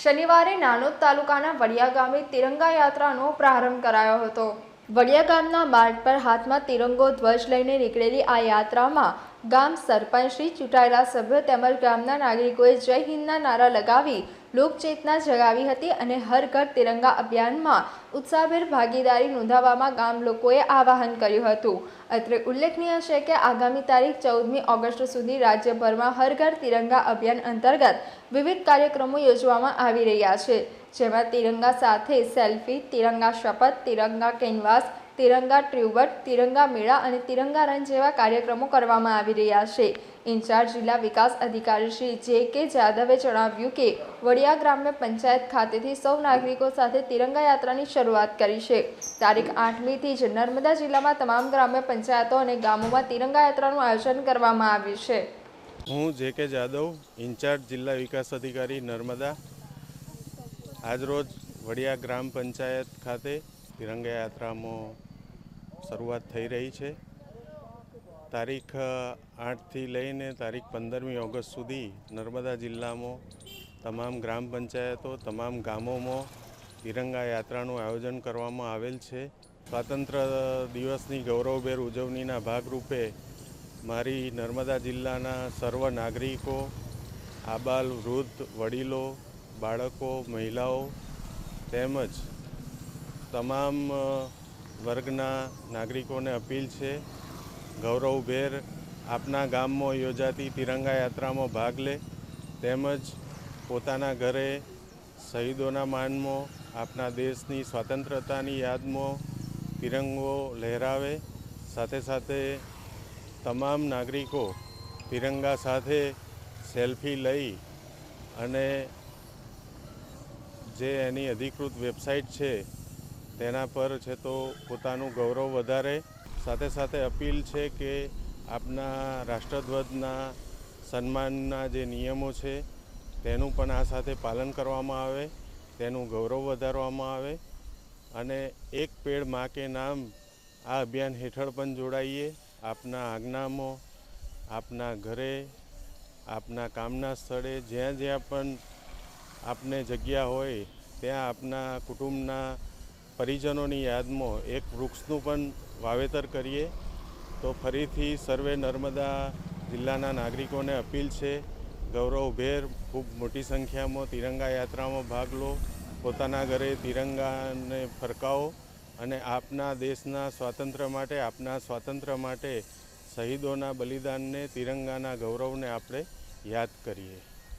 શનિવારે નાનોદ તાલુકાના વડિયા ગામે તિરંગા યાત્રાનો પ્રારંભ કરાયો હતો। વડિયા ગામના માર્ગ પર હાથમાં તિરંગો ધ્વજ લઈને નીકળેલી આ યાત્રામાં ગામ સરપંચ શ્રી, ચૂંટાયેલા સભ્યો તેમજ ગામના નાગરિકોએ જય હિન્દના નારા લગાવી લોકચેતના જગાવી હતી અને હર ઘર તિરંગા અભિયાનમાં ઉત્સાહભેર ભાગીદારી નોંધાવવામાં ગામ લોકોએ આહવાન કર્યું હતું। અત્રે ઉલ્લેખનીય છે કે આગામી તારીખ 14મી ઓગસ્ટ સુધી રાજ્યભરમાં હર ઘર તિરંગા અભિયાન અંતર્ગત વિવિધ કાર્યક્રમો યોજવામાં આવી રહ્યા છે, જેમાં તિરંગા સાથે સેલ્ફી, તિરંગા શપથ, તિરંગા કેનવાસ, તિરંગા ટ્યુબટ, તિરંગા મેળા અને તિરંગા રન જેવા કાર્યક્રમો કરવામાં આવી રહ્યા છે। ઇન્ચાર્જ જિલ્લા વિકાસ અધિકારી શ્રી જે.કે. જાદવે જણાવ્યું કે વડિયા ગ્રામ્ય પંચાયત ખાતેથી સૌ નાગરિકો સાથે તિરંગા યાત્રાની શરૂઆત કરી છે। તારીખ 8મીથી જ નર્મદા જિલ્લામાં તમામ ગ્રામ્ય પંચાયતો અને ગામોમાં તિરંગા યાત્રાનું આયોજન કરવામાં આવ્યું છે। હું જે.કે. જાદવ, ઇન્ચાર્જ જિલ્લા વિકાસ અધિકારી નર્મદા, આજરોજ વડિયા ગ્રામ પંચાયત ખાતે તિરંગા યાત્રામાં શરૂઆત થઈ રહી છે। તારીખ 8થી લઈને તારીખ 15મી ઓગસ્ટ સુધી નર્મદા જિલ્લામાં તમામ ગ્રામ પંચાયતો, તમામ ગામોમાં તિરંગા યાત્રાનું આયોજન કરવામાં આવેલ છે। સ્વાતંત્ર્ય દિવસની ગૌરવભેર ઉજવણીના ભાગરૂપે મારી નર્મદા જિલ્લાના સર્વ નાગરિકો, આબાલ વૃદ્ધ, વડીલો, બાળકો, મહિલાઓ તેમજ તમામ વર્ગના નાગરિકોને અપીલ છે, ગૌરવભેર આપના ગામમાં યોજાતી તિરંગા યાત્રામાં ભાગ લે તેમજ પોતાના ઘરે શહીદોના માનમાં, આપના દેશની સ્વતંત્રતાની યાદમાં તિરંગો લહેરાવે। સાથે સાથે તમામ નાગરિકો તિરંગા સાથે સેલ્ફી લઈ અને જે એની અધિકૃત વેબસાઇટ છે તેના પર છે તો પોતાનું ગૌરવ વધારે। સાથે સાથે અપીલ છે કે આપના રાષ્ટ્રધ્વજના સન્માનના જે નિયમો છે તેનું પણ આ સાથે પાલન કરવામાં આવે, તેનું ગૌરવ વધારવામાં આવે અને એક પેડ માં કે નામ આ અભિયાન હેઠળ પણ જોડાઈએ। આપના આંગણામાં, આપના ઘરે, આપના કામના સ્થળે, જ્યાં જ્યાં પણ આપને જગ્યા હોય ત્યાં આપના કુટુંબના પરિજનોની યાદમાં એક વૃક્ષનું પણ વાવેતર કરીએ। તો ફરીથી સર્વે નર્મદા જિલ્લાના નાગરિકોને અપીલ છે, ગૌરવભેર ખૂબ મોટી સંખ્યામાં તિરંગા યાત્રામાં ભાગ લો, પોતાના ઘરે તિરંગાને ફરકાવો અને આપના દેશના સ્વાતંત્ર્ય માટે, આપના સ્વાતંત્ર્ય માટે શહીદોના બલિદાનને, તિરંગાના ગૌરવને આપણે યાદ કરીએ।